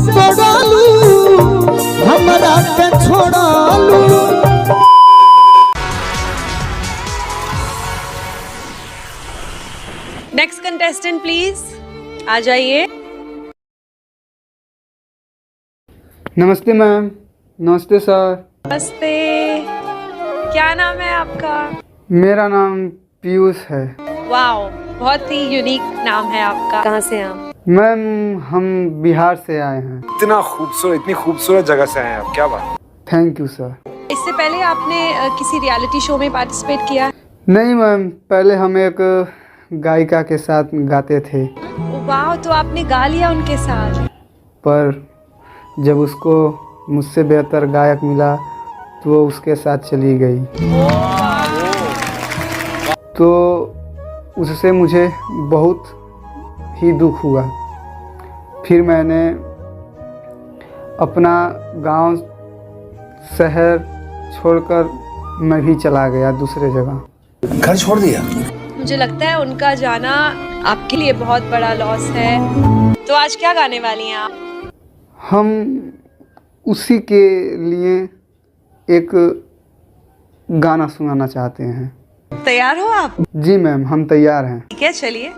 तोड़ालू हमरा के छोड़ालू। Next contestant please आ जाइए। नमस्ते मैम। नमस्ते सर। नमस्ते, क्या नाम है आपका? मेरा नाम पीयूष है। वाओ, बहुत ही यूनिक नाम है आपका। कहाँ से हैं आप? मैम हम बिहार से आए हैं। इतना खूबसूरत, इतनी खूबसूरत जगह से आए हैं आप, क्या बात। Thank you sir. इससे पहले आपने किसी रियलिटी शो में पार्टिसिपेट किया? नहीं मैम, पहले हम एक गायिका के साथ गाते थे, वाह, तो आपने गा लिया उनके साथ? पर जब उसको मुझसे बेहतर गायक मिला तो वो उसके साथ चली गई। तो उससे मुझे बहुत ही दुख हुआ। फिर मैंने अपना गांव शहर छोड़कर मैं भी चला गया दूसरे जगह। घर छोड़ दिया? मुझे लगता है उनका जाना आपके लिए बहुत बड़ा लॉस है। तो आज क्या गाने वाली हैं आप? हम उसी के लिए एक गाना सुनाना चाहते हैं। तैयार हो आप? जी मैम, हम तैयार हैं। ठीक है, चलिए।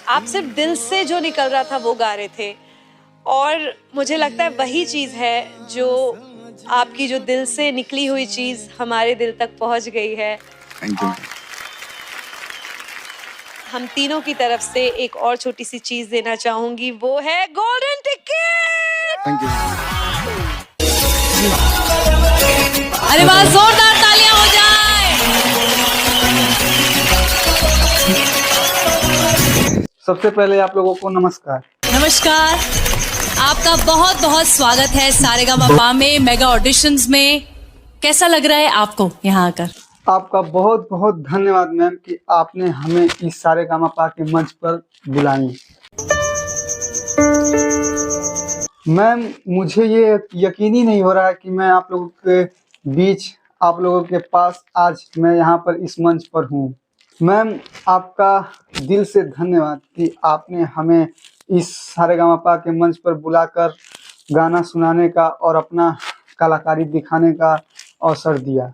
आप सिर्फ दिल से जो निकल रहा था वो गा रहे थे, और मुझे लगता है वही चीज है जो आपकी जो दिल से निकली हुई चीज हमारे दिल तक पहुंच गई है। Thank you. हम तीनों की तरफ से एक और छोटी सी चीज देना चाहूंगी, वो है गोल्डन टिकट। Thank you. अरे वाह, जोरदार तालियां हो जाए। सबसे पहले आप लोगों को नमस्कार। नमस्कार, आपका बहुत बहुत स्वागत है सारेगामापा में मेगा ऑडिशंस में। कैसा लग रहा है आपको यहाँ आकर? आपका बहुत बहुत धन्यवाद मैम कि आपने हमें इस सारेगामापा के मंच पर बुलाई। मैम, मुझे ये यकीन ही नहीं हो रहा है कि मैं आप लोगों के बीच, आप लोगों के पास आज मैं यहाँ पर इस मंच पर हूँ। मैम, आपका दिल से धन्यवाद कि आपने हमें इस सारेगामापा के मंच पर बुलाकर गाना सुनाने का और अपना कलाकारी दिखाने का अवसर दिया।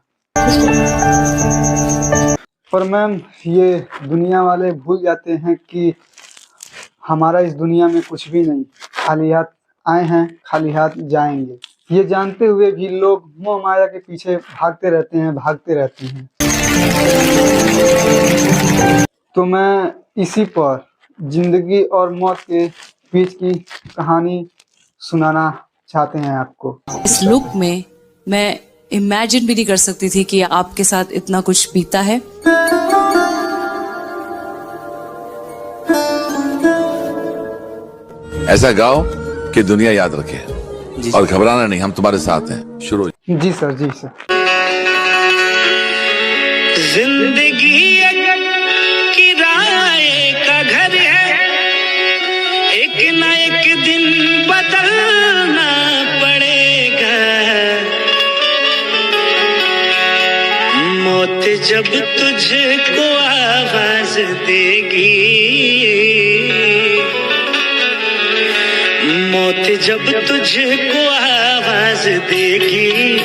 पर मैम, ये दुनिया वाले भूल जाते हैं कि हमारा इस दुनिया में कुछ भी नहीं, खाली हाथ आए हैं, खाली हाथ जाएंगे। ये जानते हुए भी लोग मोह माया के पीछे भागते रहते हैं। तो मैं इसी पर जिंदगी और मौत के बीच की कहानी सुनाना चाहते हैं आपको। इस लुक में मैं इमेजिन भी नहीं कर सकती थी कि आपके साथ इतना कुछ बीता है। ऐसा गाओ कि दुनिया याद रखे, और घबराना नहीं, हम तुम्हारे साथ हैं। शुरू। जी सर, जी सर। जिंदगी किराए का घर है, एक न एक दिन बदलना पड़ेगा। मौत जब तुझको आवाज देगी, मौत जब तुझको आवाज देगी,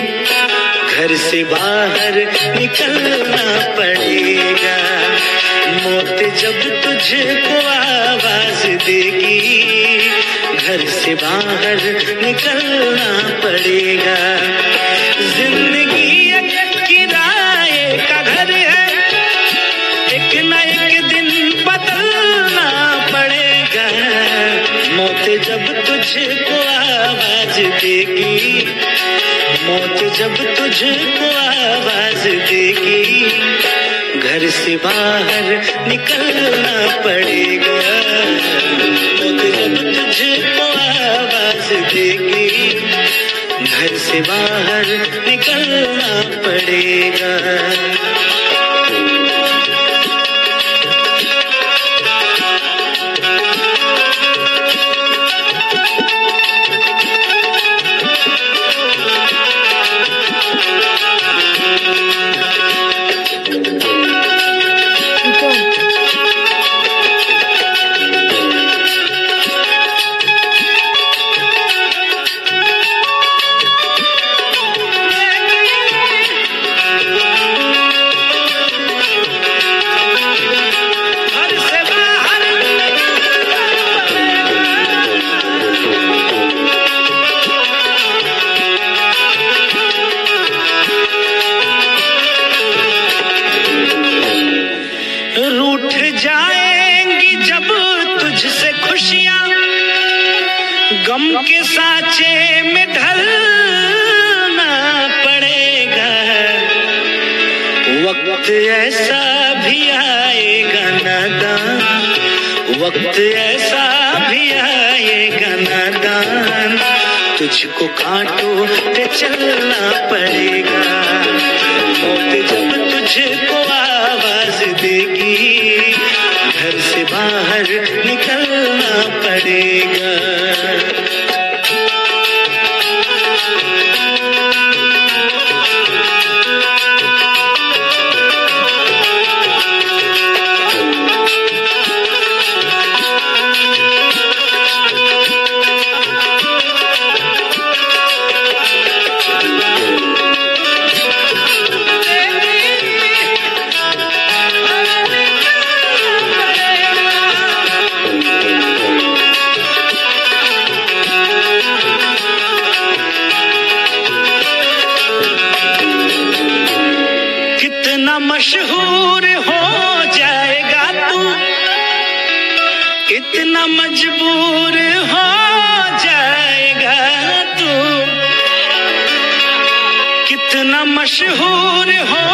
घर से बाहर निकलना पड़ेगा। मौत जब तुझको आवाज देगी, घर से बाहर निकलना पड़ेगा। जिंदगी एक किराए का घर है, एक न एक दिन बदलना पड़ेगा। मौत जब तुझको आवाज देगी, मौत जब तुझको आवाज देगी, घर से बाहर निकलना पड़ेगा। मौत जब तुझको आवाज देगी, घर से बाहर निकलना पड़ेगा। वक्त ऐसा भी आएगा नादान, वक्त ऐसा भी आएगा नादान, तुझको कांटों पे चलना पड़ेगा। मौत जब तुझको आवाज देगी, घर से बाहर निकलना पड़ेगा। मशहूर हो जाएगा तू, इतना मजबूर हो जाएगा तू, कितना मशहूर हो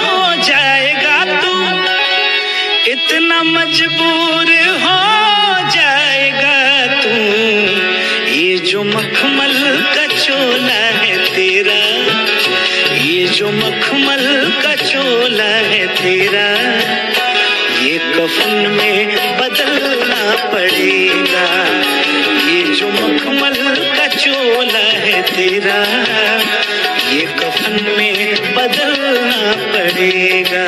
जाएगा तू, इतना मजबूर हो जाएगा तू। ये जो मखमल का चोला है तेरा, ये जो मखमल का चोला है तेरा, ये कफन में बदलना पड़ेगा। ये जो मखमल का चोला है तेरा, ये कफन में बदलना पड़ेगा।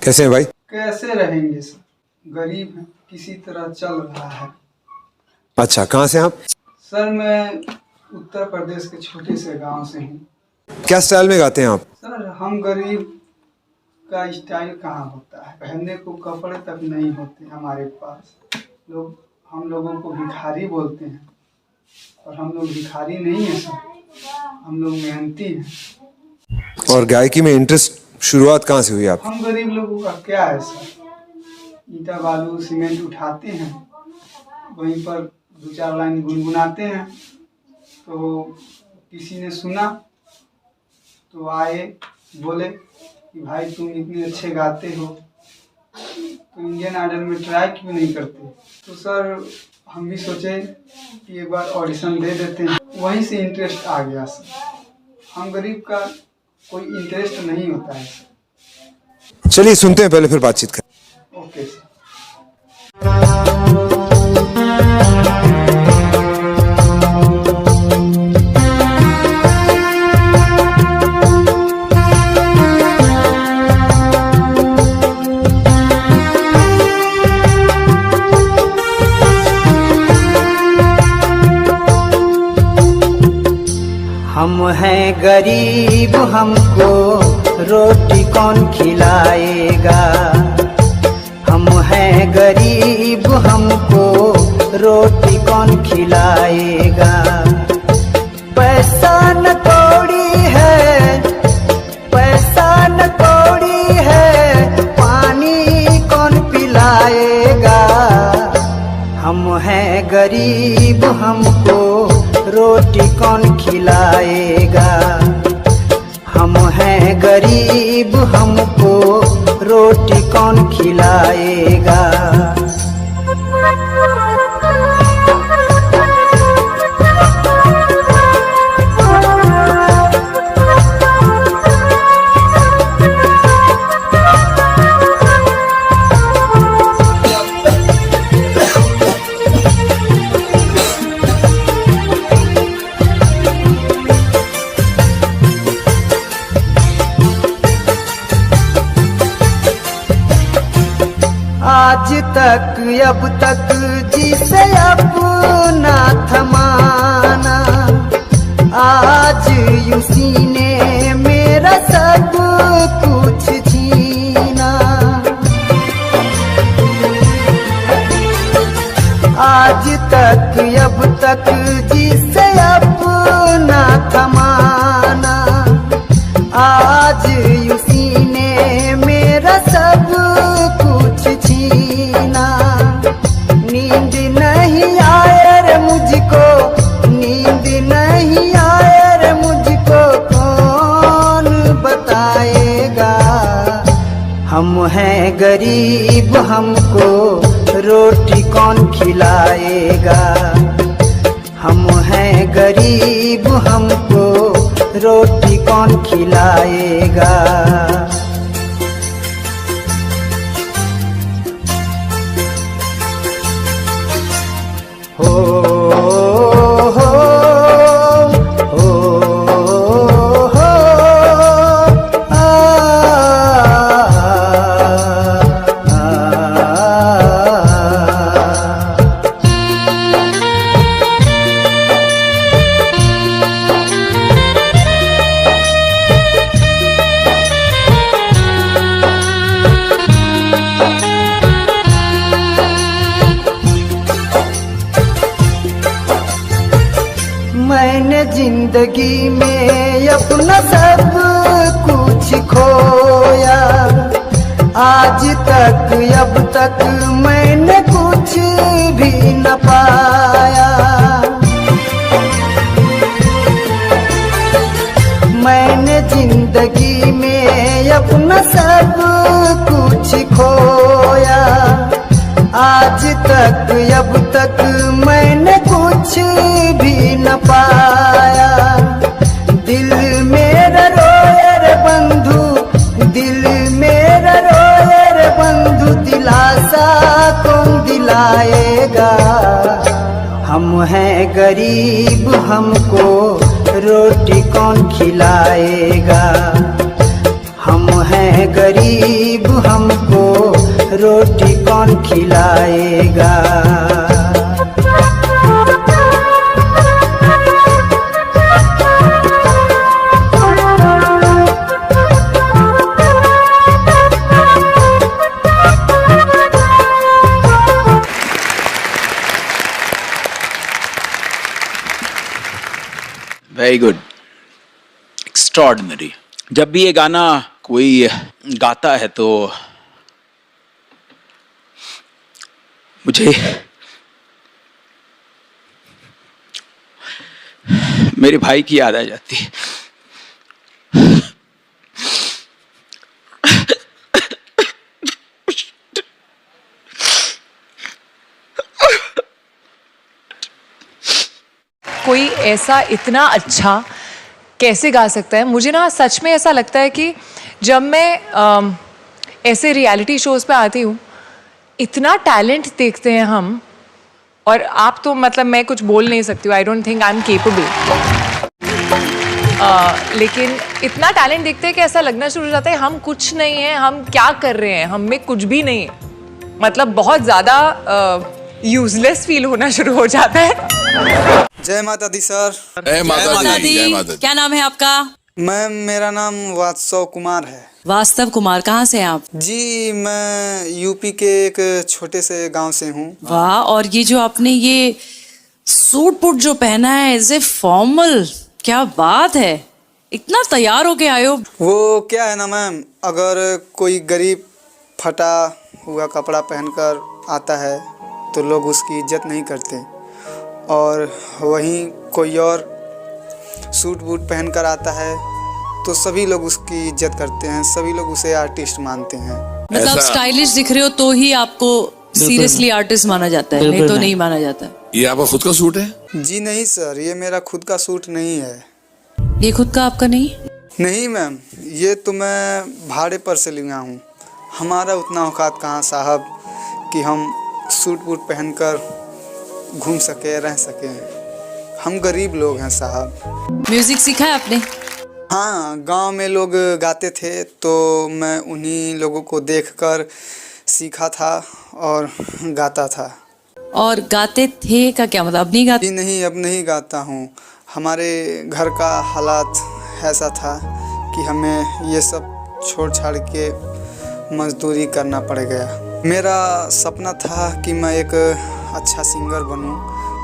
कैसे हैं भाई? कैसे रहेंगे सर, गरीब हैं, किसी तरह चल रहा है। अच्छा, कहाँ से आप? सर मैं उत्तर प्रदेश के छोटे से गांव से हूँ। क्या स्टाइल में गाते हैं आप? सर हम गरीब का स्टाइल कहाँ होता है, पहनने को कपड़े तक नहीं होते हमारे पास। हम लोगों को भिखारी बोलते हैं, और हम लोग भिखारी नहीं है सर, हम लोग मेहनती हैं। और गायकी में इंटरेस्ट शुरुआत कहाँ से हुई आप? हम गरीब लोगों का क्या है सर, ईटा बालू सीमेंट उठाते हैं, वहीं पर 2-4 लाइन गुनगुनाते हैं। तो किसी ने सुना तो आए, बोले कि भाई तुम इतने अच्छे गाते हो, तो इंडियन आइडल में ट्राई क्यों नहीं करते। तो सर हम भी सोचे कि एक बार ऑडिशन दे देते हैं, वहीं से इंटरेस्ट आ गया सर। हम गरीब का कोई इंटरेस्ट नहीं होता है। चलिए सुनते हैं, पहले फिर बातचीत करें। Okay sir. हम हैं गरीब, हमको रोटी कौन खिलाएगा। हम हैं गरीब, हमको रोटी कौन खिलाएगा। पैसा न कौड़ी है, पैसा न कौड़ी है, पानी कौन पिलाएगा। हम हैं गरीब, हमको रोटी कौन खिलाएगा। हम हैं गरीब, हमको रोटी कौन खिलाएगा। आज तक अब तक जिसे अपना थमाना, आज उसी ने मेरा सब कुछ छीना। उसी ने मेरा सब कुछ छीना। नींद नहीं आए रे मुझको, नींद नहीं आए रे मुझको, कौन बताएगा। हम हैं गरीब, हमको रोटी कौन खिलाएगा। हम हैं गरीब, हमको रोटी कौन खिलाएगा। हो हो हो हो आ, मैंने जिंदगी में अपना सब कुछ खोया। आज तक अब तक मैंने कुछ भी न पाया। मैंने जिंदगी में अपना सब कुछ खोया। आज तक अब तक मैंने कुछ भी न पाया। दिल मेरा रोए रे बंधु, दिल मेरा रोए रे बंधु, दिलासा कौन दिलाएगा। हम हैं गरीब, हमको रोटी कौन खिलाएगा। हम हैं गरीब, हमको रोटी कौन खिलाएगा। Very good, extraordinary. जब भी ये गाना कोई गाता है तो मुझे मेरे भाई की याद आ जाती है। कोई ऐसा इतना अच्छा कैसे गा सकता है। मुझे ना सच में ऐसा लगता है कि जब मैं ऐसे रियलिटी शोज़ पे आती हूँ, इतना टैलेंट देखते हैं हम, और आप तो मतलब मैं कुछ बोल नहीं सकती हूँ, I don't think I am capable. लेकिन इतना टैलेंट देखते हैं कि ऐसा लगना शुरू हो जाता है हम कुछ नहीं हैं, हम क्या कर रहे हैं, हम में कुछ भी नहीं है। मतलब बहुत ज़्यादा यूजलेस फील होना शुरू हो जाता है। जय माता दी सर। जय माता दी, जय माता दी। क्या नाम है आपका? मैम मेरा नाम वात्सव कुमार है। वास्तव कुमार, कहाँ से हैं आप? जी मैं यूपी के एक छोटे से गांव से हूँ। वाह, और ये जो आपने ये सूट बूट जो पहना है एज ए फॉर्मल, क्या बात है, इतना तैयार होके आए हो। वो क्या है ना मैम, अगर कोई गरीब फटा हुआ कपड़ा पहनकर आता है तो लोग उसकी इज्जत नहीं करते, और वहीं कोई और सूट बूट पहनकर आता है तो सभी लोग उसकी इज्जत करते हैं, सभी लोग उसे आर्टिस्ट मानते हैं। मतलब स्टाइलिश दिख रहे हो तो ही आपको सीरियसली आर्टिस्ट माना जाता है, नहीं तो नहीं माना जाता। ये आपका खुद का सूट है? जी नहीं सर, ये मेरा खुद का सूट नहीं है। ये खुद का आपका नहीं? नहीं मैम, ये तो मैं भाड़े पर से लिया हूँ। हमारा उतना औकात कहाँ साहब कि हम सूट बूट पहनकर घूम सके, रह सके। हम गरीब लोग हैं साहब। म्यूजिक सीखा है आपने? हाँ, गांव में लोग गाते थे तो मैं उन्हीं लोगों को देखकर सीखा था और गाता था। और गाते थे का क्या मतलब, अब नहीं गाते? जी नहीं, अब नहीं गाता हूँ। हमारे घर का हालात ऐसा था कि हमें ये सब छोड़ छाड़ के मजदूरी करना पड़ गया। मेरा सपना था कि मैं एक अच्छा सिंगर बनूं,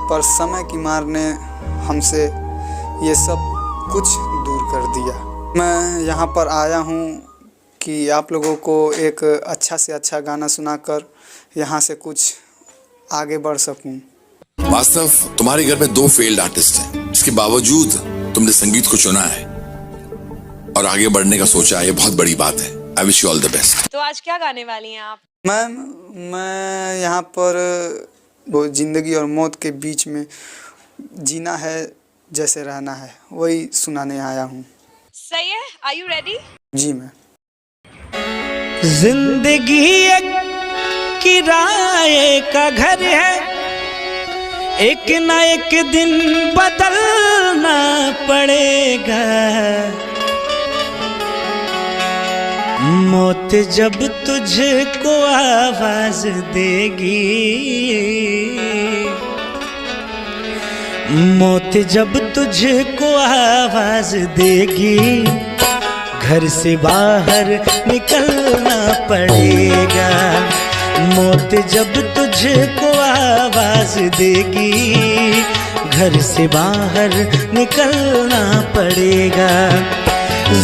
पर समय की मार ने हमसे ये सब कुछ दूर कर दिया। मैं यहाँ पर आया हूँ कि आप लोगों को एक अच्छा से अच्छा गाना सुनाकर यहाँ से कुछ आगे बढ़ सकूं। वास्तव तुम्हारे घर में 2 फेल्ड आर्टिस्ट हैं, इसके बावजूद तुमने संगीत को चुना है और आगे बढ़ने का सोचा है, ये बहुत बड़ी बात है। I wish you all the best. तो आज क्या गाने वाली हैं आप? मैम, मैं यहाँ पर वो जिंदगी और मौत के बीच में जीना है जैसे रहना है, वही सुनाने आया हूँ। सही है, आर यू रेडी? जी मैम। जिंदगी एक किराए का घर है, एक ना एक दिन बदलना पड़ेगा। मौत जब तुझको आवाज देगी, मौत जब तुझको आवाज देगी, घर से बाहर निकलना पड़ेगा। मौत जब तुझको आवाज देगी, घर से बाहर निकलना पड़ेगा।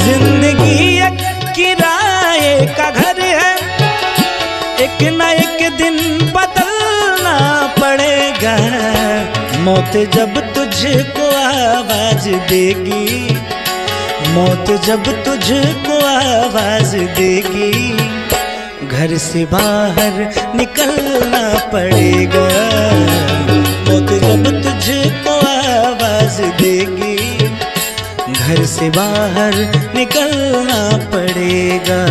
जिंदगी एक किराए का घर है, एक ना एक दिन बदलना पड़ेगा। मौत जब तुझको आवाज देगी, मौत जब तुझको आवाज देगी, घर से बाहर निकलना पड़ेगा। मौत जब तुझको आवाज देगी, घर से बाहर निकलना पड़ेगा।